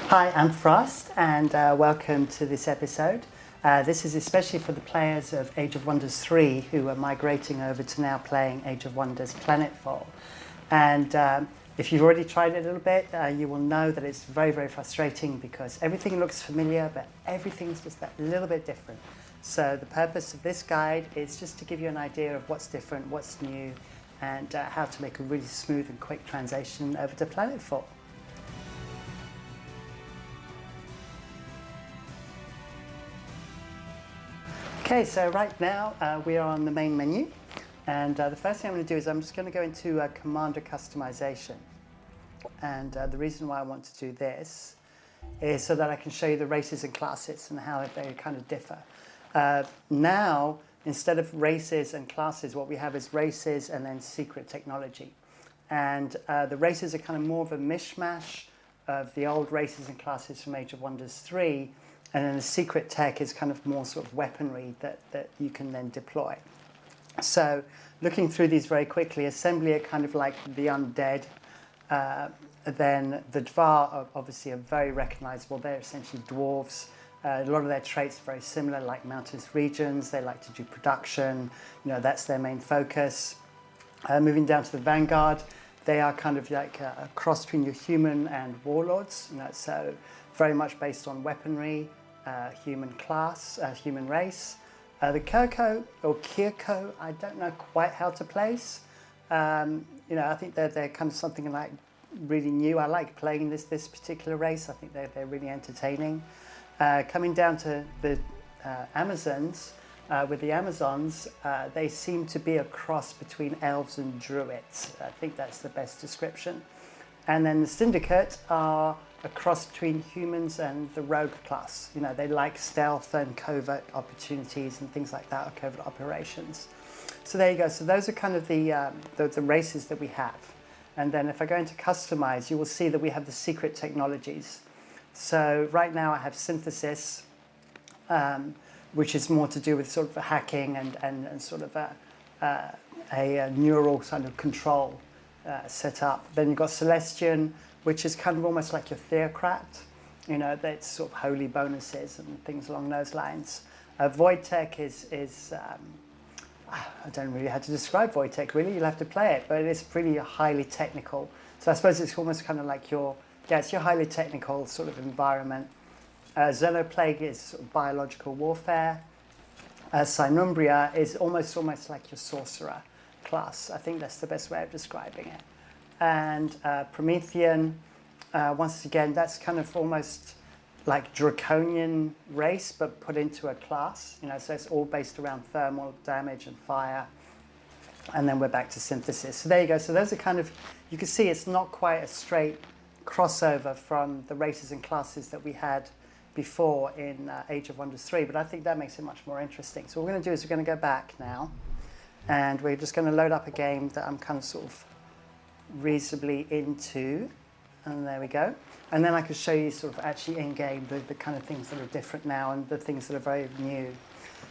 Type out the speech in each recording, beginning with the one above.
Hi, I'm Frost, and welcome to this episode. This is especially for the players of Age of Wonders 3 who are migrating over to now playing Age of Wonders Planetfall. And if you've already tried it a little bit, you will know that it's very, very frustrating because everything looks familiar, but everything's just that little bit different. So the purpose of this guide is just to give you an idea of what's different, what's new, and how to make a really smooth and quick transition over to Planetfall. Okay, so right now we are on the main menu, and the first thing I'm going to do is I'm just going to go into Commander Customization. And the reason why I want to do this is so that I can show you the races and classes and how they kind of differ. Now, instead of races and classes, what we have is races and then secret technology. And the races are kind of more of a mishmash of the old races and classes from Age of Wonders 3. And then the secret tech is kind of more sort of weaponry that you can then deploy. So looking through these very quickly, assembly are kind of like the undead. Then the Dvar are obviously are very recognizable. They're essentially dwarves. A lot of their traits are very similar, like mountainous regions. They like to do production. That's their main focus. Moving down to the Vanguard, they are kind of like a cross between your human and warlords. So very much based on weaponry, human class, human race. The kir'ko or kir'ko, I don't know quite how to place. I think they're kind of something like really new. I like playing this particular race. I think they're really entertaining. Coming down to the Amazons, with the Amazons, they seem to be a cross between elves and druids. I think that's the best description. And then the Syndicate are a cross between humans and the rogue class. They like stealth and covert opportunities and things like that, or covert operations. So there you go. So those are kind of the races that we have. And then if I go into customize, you will see that we have the secret technologies. So right now I have synthesis, which is more to do with sort of hacking and sort of a neural kind of control set up. Then you've got Celestian, which is kind of almost like your theocrat. That's sort of holy bonuses and things along those lines. Void Tech is I don't really know how to describe Void Tech really. You'll have to play it, but it's pretty highly technical. So I suppose it's almost kind of like it's your highly technical sort of environment. Xenoplague is sort of biological warfare. Synumbria is almost like your sorcerer class. I think that's the best way of describing it. And Promethean, once again, that's kind of almost like draconian race, but put into a class. So it's all based around thermal damage and fire. And then we're back to synthesis. So there you go. So those are kind of, you can see it's not quite a straight crossover from the races and classes that we had before in Age of Wonders 3, but I think that makes it much more interesting. So what we're going to do is we're going to go back now, and we're just going to load up a game that I'm kind of sort of reasonably into, and there we go. And then I can show you sort of actually in-game the kind of things that are different now and the things that are very new.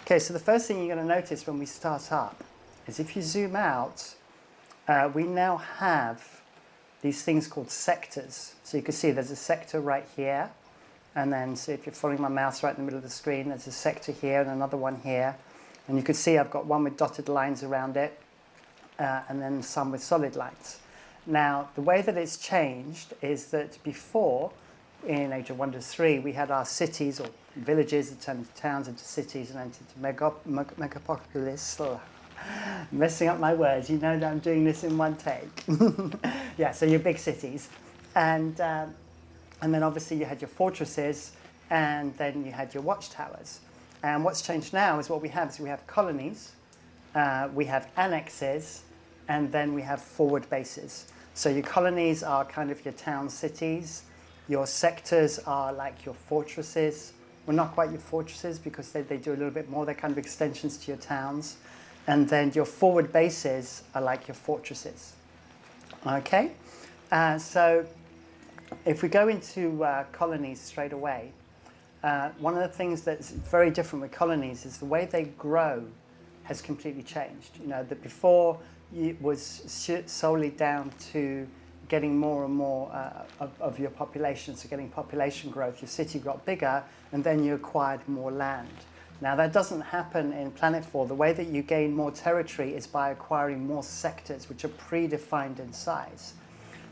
Okay, so the first thing you're going to notice when we start up is if you zoom out, we now have these things called sectors. So you can see there's a sector right here, and then so if you're following my mouse right in the middle of the screen, there's a sector here and another one here. And you can see I've got one with dotted lines around it, and then some with solid lines. Now, the way that it's changed is that before, in Age of Wonders 3, we had our cities or villages that turned into towns, into cities, and then into megapolis. Oh, messing up my words. You know that I'm doing this in one take. Yeah, so your big cities. And then obviously you had your fortresses, and then you had your watchtowers. And what's changed now is what we have is we have colonies, we have annexes, and then we have forward bases. So your colonies are kind of your town cities. Your sectors are like your fortresses. Well, not quite your fortresses because they do a little bit more. They're kind of extensions to your towns. And then your forward bases are like your fortresses. Okay? So if we go into colonies straight away, one of the things that's very different with colonies is the way they grow has completely changed. That before it was solely down to getting more and more of your population, so getting population growth, your city got bigger, and then you acquired more land. Now that doesn't happen in Planetfall. The way that you gain more territory is by acquiring more sectors, which are predefined in size.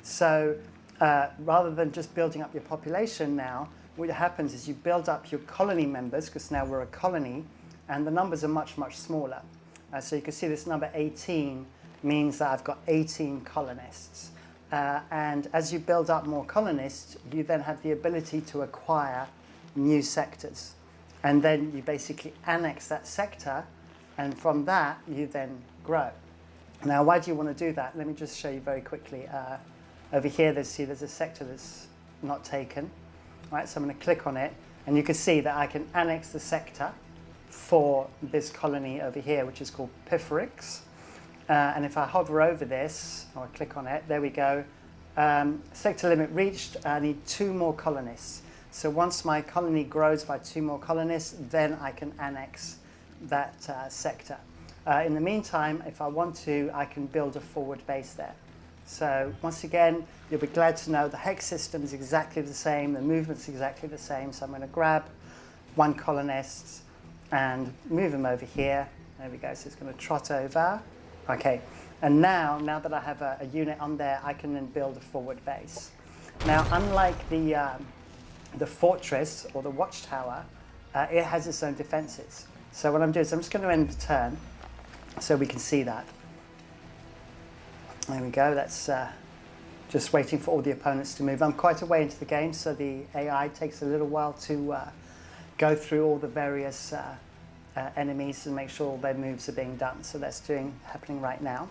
So rather than just building up your population now, what happens is you build up your colony members, because now we're a colony, and the numbers are much, much smaller. So you can see this number 18 means that I've got 18 colonists. And as you build up more colonists, you then have the ability to acquire new sectors. And then you basically annex that sector, and from that, you then grow. Now, why do you want to do that? Let me just show you very quickly. Over here, there's a sector that's not taken. Right, so I'm going to click on it, and you can see that I can annex the sector for this colony over here, which is called Pifrix. And if I hover over this, or I click on it, there we go. Sector limit reached, I need 2 more colonists. So once my colony grows by 2 more colonists, then I can annex that sector. In the meantime, if I want to, I can build a forward base there. So once again, you'll be glad to know the hex system is exactly the same, the movement's exactly the same. So I'm going to grab 1 colonist and move him over here. There we go, so it's going to trot over. Okay, and now that I have a unit on there, I can then build a forward base. Now, unlike the fortress or the watchtower, it has its own defenses. So what I'm doing is I'm just going to end the turn so we can see that. There we go, that's just waiting for all the opponents to move. I'm quite a way into the game, so the AI takes a little while to go through all the various enemies and make sure all their moves are being done. So that's happening right now.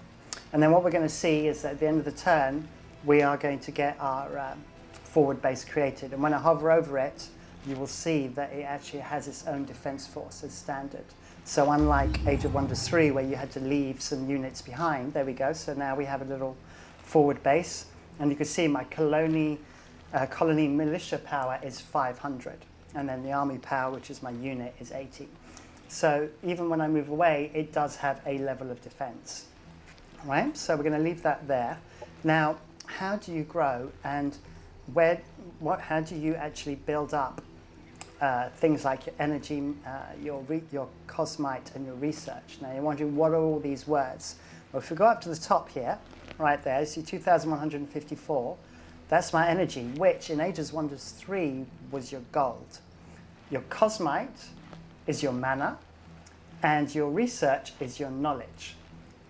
And then what we're going to see is that at the end of the turn, we are going to get our forward base created. And when I hover over it, you will see that it actually has its own defense force as standard. So unlike Age of Wonders 3, where you had to leave some units behind, there we go. So now we have a little forward base. And you can see my colony militia power is 500. And then the army power, which is my unit, is 80. So even when I move away, it does have a level of defense. Right? So we're going to leave that there. Now, how do you grow, and how do you actually build up things like your energy, your cosmite, and your research? Now you're wondering, what are all these words? Well, if we go up to the top here, right there, you see 2,154. That's my energy, which in Age of Wonders 3 was your gold. Your cosmite is your mana, and your research is your knowledge.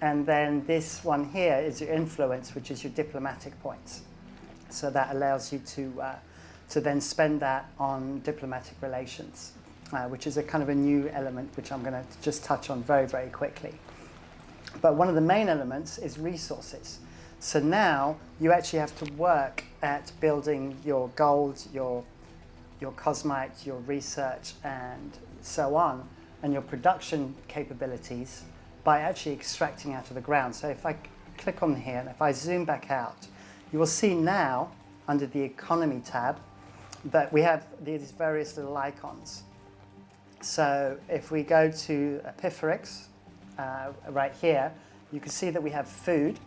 And then this one here is your influence, which is your diplomatic points. So that allows you to then spend that on diplomatic relations, which is a kind of a new element, which I'm going to just touch on very, very quickly. But one of the main elements is resources. So now you actually have to work at building your gold, your cosmite, your research, and so on, and your production capabilities by actually extracting out of the ground. So if I click on here, and if I zoom back out, you will see now, under the economy tab, that we have these various little icons. So if we go to Epipherix, right here, you can see that we have food.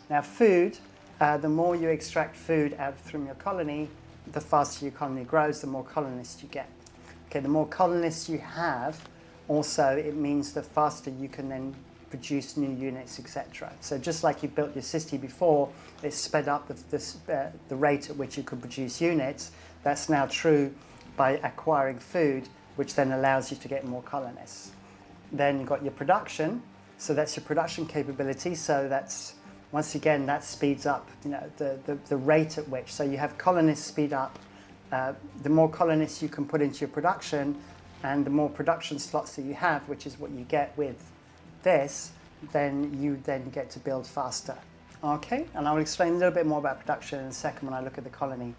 Now food, the more you extract food out from your colony, the faster your colony grows, the more colonists you get. Okay, the more colonists you have, also it means the faster you can then produce new units, etc. So just like you built your city before, it sped up the rate at which you could produce units. That's now true by acquiring food, which then allows you to get more colonists. Then you've got your production, so that's your production capability. So that's, once again, that speeds up, the rate at which. So you have colonists speed up. The more colonists you can put into your production, and the more production slots that you have, which is what you get with this, then you then get to build faster. Okay, and I'll explain a little bit more about production in a second when I look at the colony.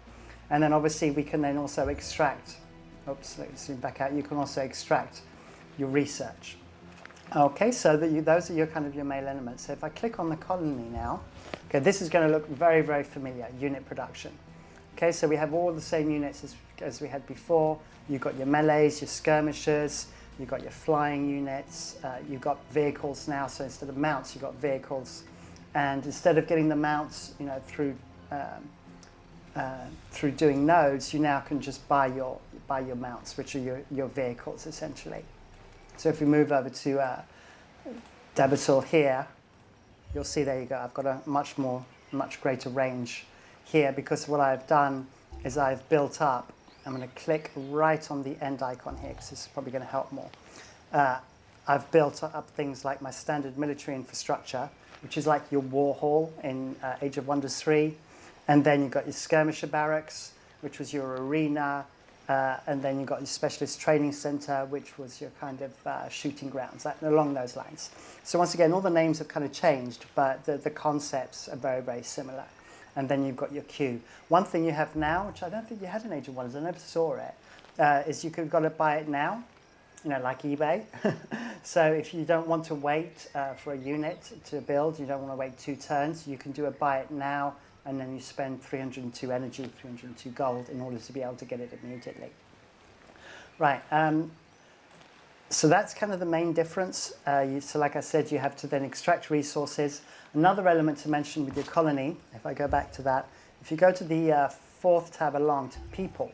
And then obviously we can then also extract, oops, let's zoom back out, you can also extract your research. Okay, so those are your kind of your main elements. So if I click on the colony now, okay, this is going to look very, very familiar, unit production. Okay, so we have all the same units as we had before. You've got your melees, your skirmishers, you've got your flying units, you've got vehicles now, so instead of mounts, you've got vehicles. And instead of getting the mounts, through through doing nodes, you now can just buy your mounts, which are your vehicles essentially. So if we move over to Debital here, you'll see there you go. I've got a much greater range here because what I've done is I've built up. I'm going to click right on the end icon here because this is probably going to help more. I've built up things like my standard military infrastructure, which is like your war hall in Age of Wonders 3. And then you've got your skirmisher barracks, which was your arena. And then you've got your specialist training center, which was your kind of shooting grounds, along those lines. So once again, all the names have kind of changed, but the concepts are very, very similar. And then you've got your queue. One thing you have now, which I don't think you had in Age of Wonders, I never saw it, is you could got to buy it now, like eBay. So if you don't want to wait for a unit to build, you don't want to wait 2 turns, you can do a buy it now, and then you spend 302 energy, 302 gold in order to be able to get it immediately. Right, so that's kind of the main difference. So like I said, you have to then extract resources. Another element to mention with your colony, if I go back to that, if you go to the 4th tab along to people,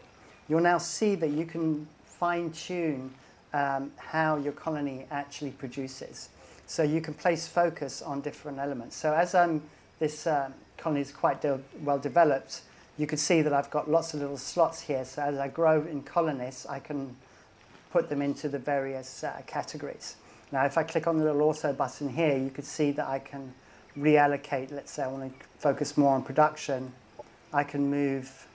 you'll now see that you can fine-tune how your colony actually produces. So you can place focus on different elements. So as this colony is quite well developed, you can see that I've got lots of little slots here. So as I grow in colonists, I can put them into the various categories. Now, if I click on the little auto button here, you can see that I can reallocate. Let's say I want to focus more on production. I can move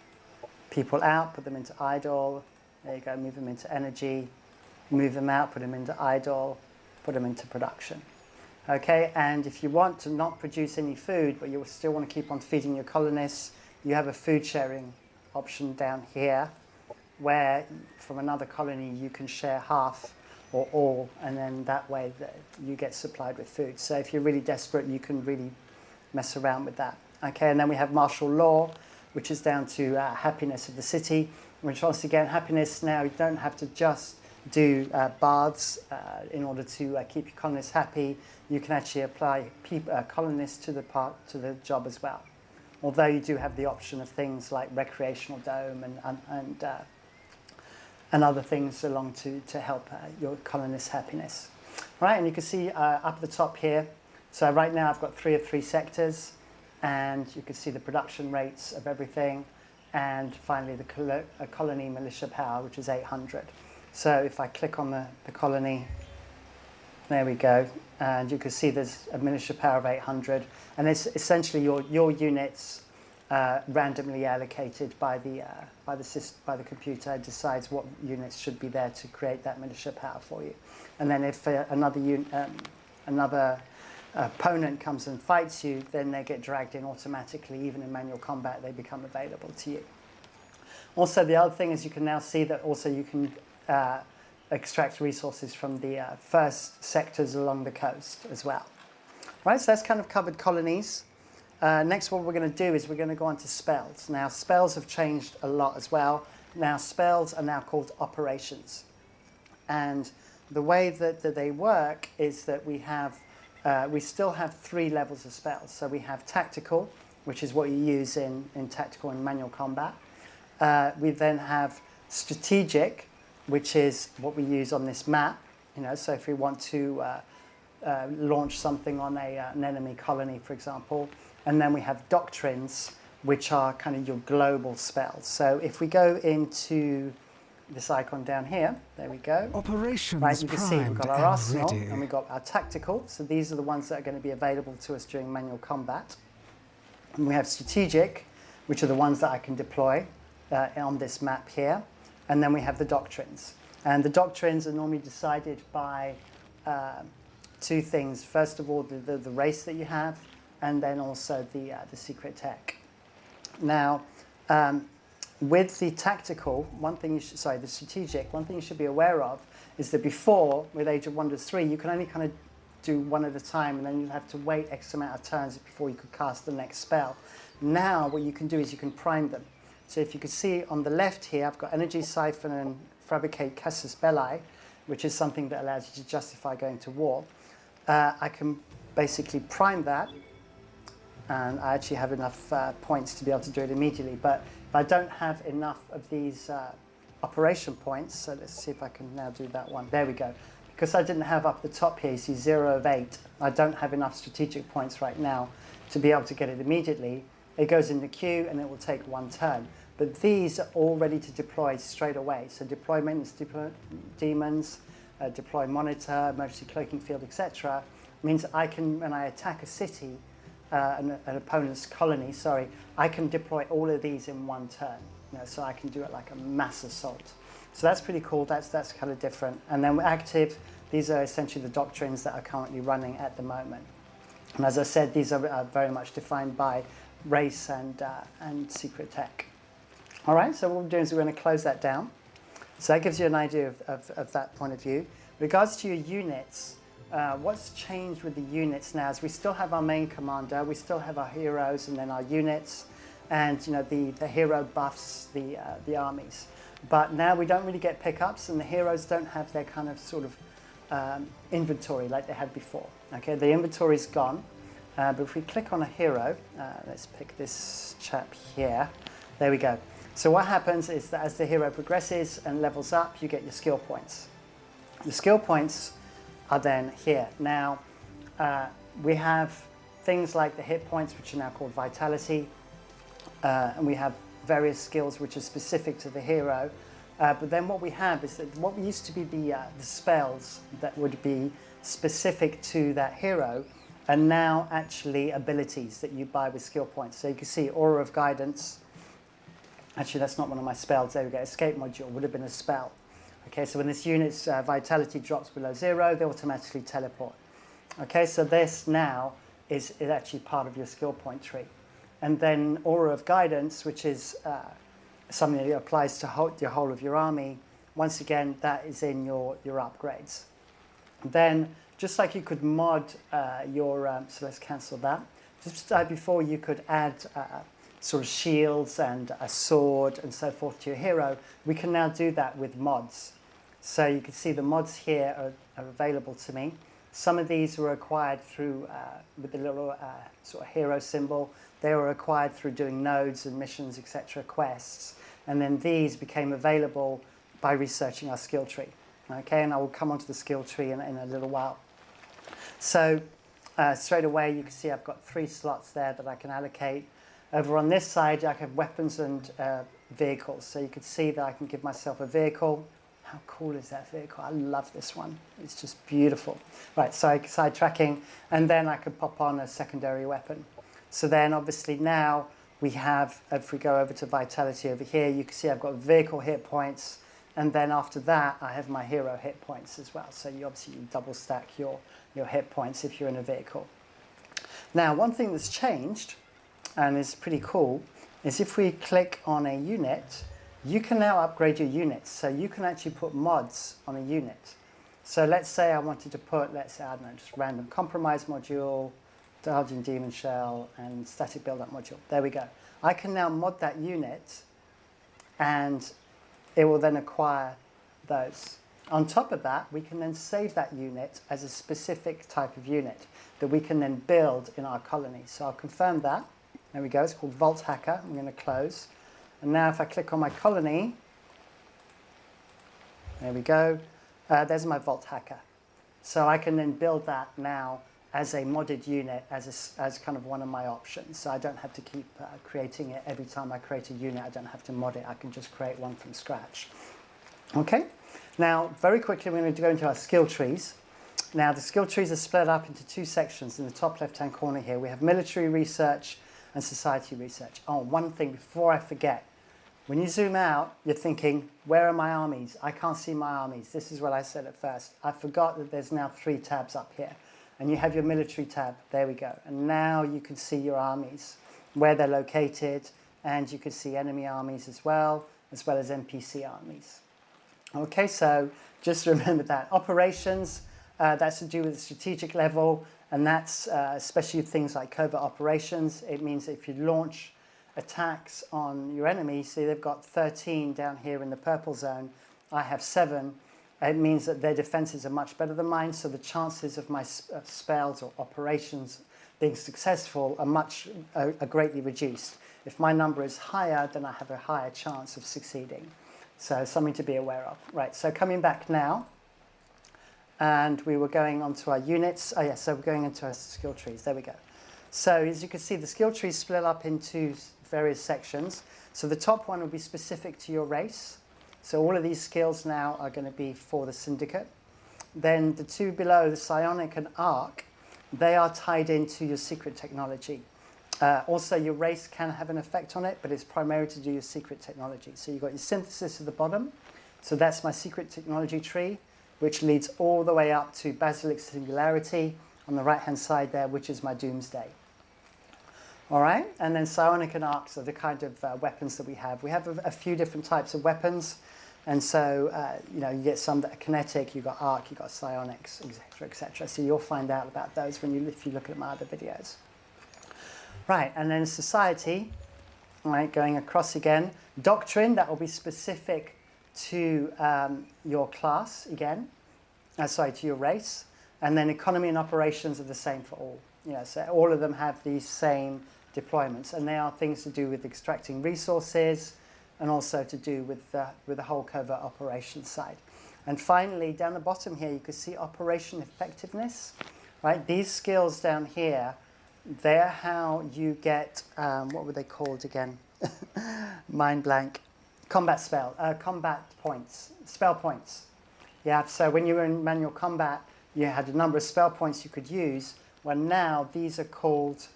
people out, put them into idle. There you go, move them into energy. Move them out, put them into idle, put them into production. Okay, and if you want to not produce any food, but you still want to keep on feeding your colonists, you have a food sharing option down here, where from another colony you can share half or all, and then that way you get supplied with food. So if you're really desperate, you can really mess around with that. Okay, and then we have martial law, which is down to happiness of the city, which once again, happiness now, you don't have to just do baths in order to keep your colonists happy. You can actually apply colonists to the job as well. Although you do have the option of things like recreational dome and other things along to help your colonists' happiness. Right, and you can see up at the top here. So right now I've got 3 of 3 sectors, and you can see the production rates of everything, and finally the colony militia power, which is 800. So if I click on the colony, there we go, and you can see there's a militia power of 800, and it's essentially your units randomly allocated by the computer decides what units should be there to create that militia power for you. And then if another opponent comes and fights you, then they get dragged in automatically. Even in manual combat, they become available to you. Also, the other thing is you can now see that also you can extract resources from the first sectors along the coast as well. Right, so that's kind of covered colonies. Next, what we're going to do is we're going to go on to spells. Now, spells have changed a lot as well. Now, spells are now called operations. And the way that they work is that we still have 3 levels of spells. So we have tactical, which is what you use in tactical and manual combat. We then have strategic, which is what we use on this map. So if we want to launch something on an enemy colony, for example. And then we have doctrines, which are kind of your global spells. So if we go into this icon down here, there we go. Operations right, you can see we've got our arsenal ready. and we've got our tactical. So these are the ones that are going to be available to us during manual combat. And we have strategic, which are the ones that I can deploy on this map here. And then we have the doctrines. And the doctrines are normally decided by 2 things. First of all, the race that you have, and then also the secret tech. Now, with the tactical, the strategic, one thing you should be aware of is that before, with Age of Wonders 3, you can only kind of do one at a time, and then you'd have to wait X amount of turns before you could cast the next spell. Now, what you can do is you can prime them. So if you can see on the left here, I've got Energy Siphon and Fabricate Casus Belli, which is something that allows you to justify going to war. I can basically prime that, and I actually have enough points to be able to do it immediately. But if I don't have enough of these operation points, so let's see if I can now do that one. There we go. Because I didn't have up the top here, you see 0 of 8, I don't have enough strategic points right now to be able to get it immediately. It goes in the queue and it will take 1 turn. But these are all ready to deploy straight away. So deploy maintenance demons, deploy monitor, emergency cloaking field, etc. means I can, when I attack a city, an opponent's colony, sorry, I can deploy all of these in 1 turn. So I can do it like a mass assault. So that's pretty cool. That's kind of different. And then active, these are essentially the doctrines that are currently running at the moment. And as I said, these are very much defined by race and secret tech. All right, so what we're doing is we're going to close that down. So that gives you an idea of that point of view. With regards to your units, what's changed with the units now is we still have our main commander, we still have our heroes and then our units, and the hero buffs the armies. But now we don't really get pickups, and the heroes don't have their kind of sort of inventory like they had before. Okay, the inventory's gone. But if we click on a hero, let's pick this chap here. There we go. So what happens is that as the hero progresses and levels up, you get your skill points. The skill points are then here. Now, we have things like the hit points, which are now called vitality, and we have various skills which are specific to the hero. But then what we have is that what used to be the spells that would be specific to that hero are now actually abilities that you buy with skill points. So you can see Aura of Guidance. Actually, that's not one of my spells. There we go. Escape module would have been a spell. Okay, so when this unit's vitality drops below 0, they automatically teleport. Okay, so this now is actually part of your skill point tree. And then Aura of Guidance, which is something that applies to your whole of your army. Once again, that is in your upgrades. Then, just like you could mod so let's cancel that. Just before you could add sort of shields and a sword and so forth to your hero, we can now do that with mods. So you can see the mods here are available to me. Some of these were acquired through, with the little sort of hero symbol, they were acquired through doing nodes and missions, etc., quests. And then these became available by researching our skill tree. Okay, and I will come onto the skill tree in a little while. So straight away you can see I've got 3 slots there that I can allocate. Over on this side I have weapons and vehicles. So you can see that I can give myself a vehicle. How cool is that vehicle? I love this one. It's just beautiful. Right, so side tracking, and then I can pop on a secondary weapon. So then obviously now we have, if we go over to vitality over here, you can see I've got vehicle hit points, and then after that I have my hero hit points as well. So you double stack your hit points if you're in a vehicle. Now one thing that's changed, and is pretty cool, is if we click on a unit, you can now upgrade your units. So you can actually put mods on a unit. So let's say I wanted to put, I don't know, just random compromise module, Dargin Demon Shell, and static build-up module. There we go. I can now mod that unit, and it will then acquire those. On top of that, we can then save that unit as a specific type of unit that we can then build in our colony. So I'll confirm that. There we go. It's called Vault Hacker. I'm going to close. And now if I click on my colony, there we go. There's my Vault Hacker. So I can then build that now as a modded unit, as kind of one of my options. So I don't have to keep creating it every time I create a unit. I don't have to mod it. I can just create one from scratch. Okay. Now, very quickly, we're going to go into our skill trees. Now, the skill trees are split up into 2 sections in the top left-hand corner here. We have military research and society research. Oh, one thing before I forget. When you zoom out, you're thinking, where are my armies? I can't see my armies. This is what I said at first. I forgot that there's now 3 tabs up here. And you have your military tab. There we go. And now you can see your armies, where they're located, and you can see enemy armies as well as NPC armies. Okay, so just remember that. Operations, that's to do with the strategic level, and that's especially things like covert operations. It means that if you launch attacks on your enemies, see they've got 13 down here in the purple zone, I have 7. It means that their defenses are much better than mine, so the chances of my spells or operations being successful are greatly reduced. If my number is higher, then I have a higher chance of succeeding. So something to be aware of. Right, so coming back now, and we were going on to our units. Oh yeah, so we're going into our skill trees. There we go. So as you can see, the skill tree is split up into various sections. So the top one will be specific to your race. So all of these skills now are going to be for the syndicate. Then the two below, the psionic and arc, they are tied into your secret technology. Also, your race can have an effect on it, but it's primarily to do your secret technology. So you've got your synthesis at the bottom. So that's my secret technology tree, which leads all the way up to basilic singularity on the right-hand side there, which is my doomsday. All right, and then psionic and arcs are the kind of weapons that we have. We have a few different types of weapons, and so you get some that are kinetic. You've got arc, you've got psionics, etc., etc. So you'll find out about those if you look at my other videos. Right, and then society, right, going across again. Doctrine, that will be specific to your class again, to your race. And then economy and operations are the same for all. So all of them have these same deployments, and they are things to do with extracting resources and also to do with the whole covert operations side. And finally, down the bottom here, you can see operation effectiveness. Right, these skills down here, they're how you get, what were they called again? Mind blank. Combat points, spell points. Yeah, so when you were in manual combat, you had a number of spell points you could use. Well, now these are called,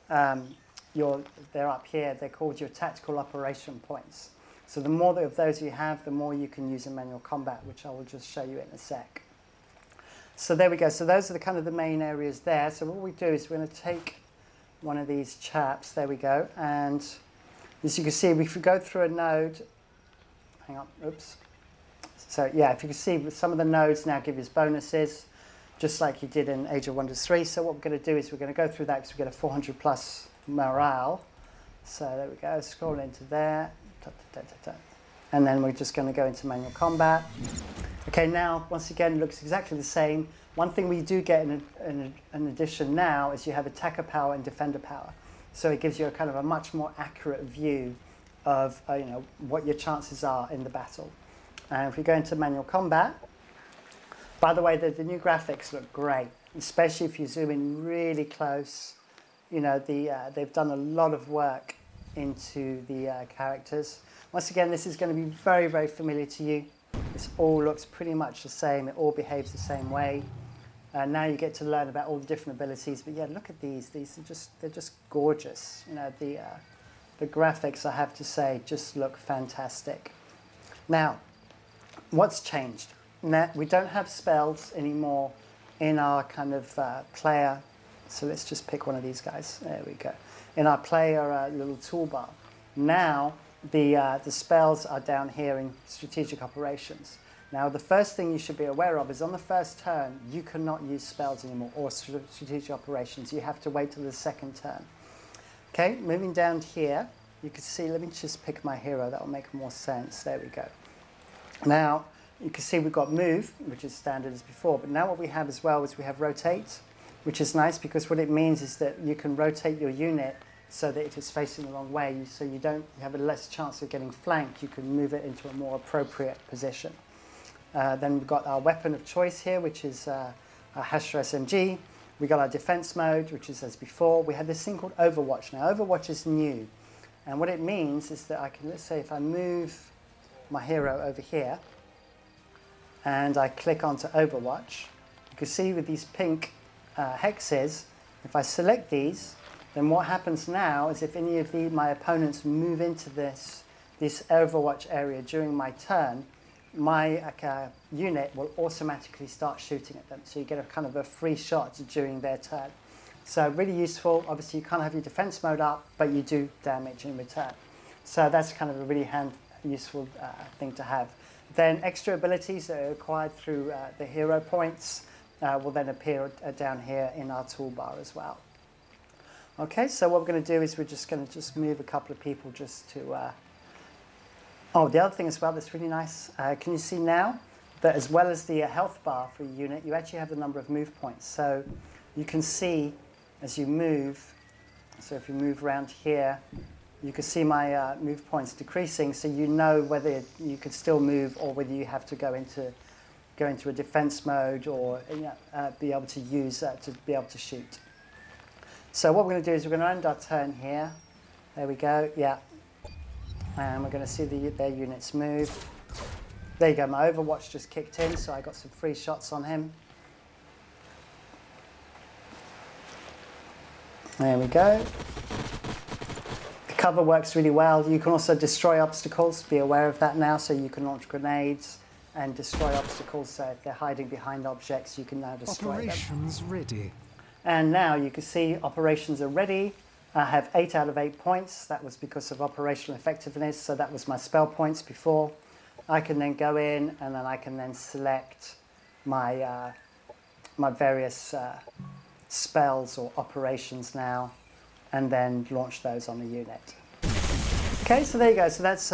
they're up here, they're called your tactical operation points. So the more of those you have, the more you can use in manual combat, which I will just show you in a sec. So there we go. So those are the main areas there. So what we do is we're going to take one of these chaps, there we go, and as you can see, if we go through a node, hang on, oops. So yeah, if you can see, some of the nodes now give us bonuses, just like you did in Age of Wonders 3. So what we're going to do is we're going to go through that because we get a 400 plus morale. So there we go, scroll into there, and then we're just going to go into manual combat. Okay, now, once again, it looks exactly the same. One thing we do get in addition now is you have attacker power and defender power. So it gives you a much more accurate view of what your chances are in the battle. And if we go into manual combat, by the way, the new graphics look great, especially if you zoom in really close. They've done a lot of work into the characters. Once again, this is going to be very, very familiar to you. This all looks pretty much the same. It all behaves the same way. Now you get to learn about all the different abilities. But yeah, look at these. They're just gorgeous. The graphics, I have to say, just look fantastic. Now, what's changed? Now, we don't have spells anymore in our player. So let's just pick one of these guys. There we go. In our player little toolbar. Now, the spells are down here in strategic operations. Now, the first thing you should be aware of is on the first turn, you cannot use spells anymore or strategic operations. You have to wait till the second turn. Okay, moving down here, you can see, let me just pick my hero. That will make more sense. There we go. Now, you can see we've got move, which is standard as before. But now what we have as well is we have rotate, which is nice because what it means is that you can rotate your unit so that if it's facing the wrong way, so you have a less chance of getting flanked, you can move it into a more appropriate position. Then we've got our weapon of choice here, which is our Hashra SMG. We got our defense mode, which is as before. We have this thing called Overwatch. Now, Overwatch is new. And what it means is that I can, let's say if I move my hero over here, and I click onto Overwatch, you can see with these pink hexes, if I select these, then what happens now is if any of my opponents move into this Overwatch area during my turn, my unit will automatically start shooting at them. So you get a free shot during their turn. So really useful. Obviously you can't have your defense mode up, but you do damage in return. So that's a really useful thing to have. Then extra abilities that are acquired through the hero points will then appear down here in our toolbar as well. Okay, so what we're going to do is we're just going to move a couple of people just to... Oh, the other thing as well that's really nice, can you see now that as well as the health bar for your unit, you actually have the number of move points. So you can see as you move, so if you move around here, you can see my move points decreasing, so you know whether you can still move or whether you have to go into a defense mode or be able to use to be able to shoot. So what we're going to do is we're going to end our turn here. There we go, yeah. And we're going to see their units move. There you go, my Overwatch just kicked in, so I got some free shots on him. There we go. The cover works really well. You can also destroy obstacles. Be aware of that now, so you can launch grenades and destroy obstacles. So if they're hiding behind objects, you can now destroy them. Operations ready. And now you can see operations are ready. I have 8 out of 8 points. That was because of operational effectiveness, so that was my spell points before. I can then go in and then I can then select my, my various spells or operations now and then launch those on the unit. Okay, so there you go. So that's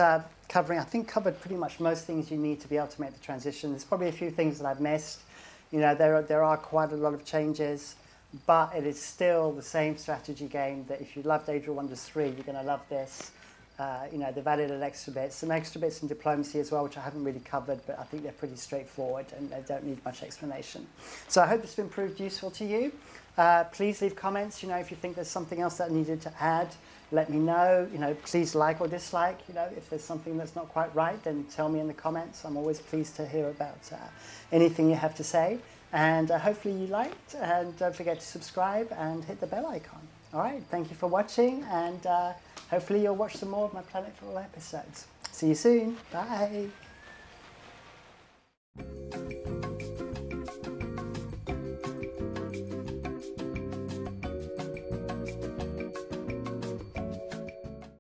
covered pretty much most things you need to be able to make the transition. There's probably a few things that I've missed. You know, there are quite a lot of changes, but it is still the same strategy game that if you loved Age of Wonders 3, you're going to love this. You know, they've added some extra bits in diplomacy as well, which I haven't really covered, but I think they're pretty straightforward and they don't need much explanation. So I hope it's been proved useful to you. Please leave comments, you know, if you think there's something else that I needed to add, let me know. You know, please like or dislike, you know, if there's something that's not quite right, then tell me in the comments. I'm always pleased to hear about anything you have to say. And hopefully you liked, and don't forget to subscribe and hit the bell icon. All right, thank you for watching, and hopefully you'll watch some more of my Planetfall episodes. See you soon. Bye.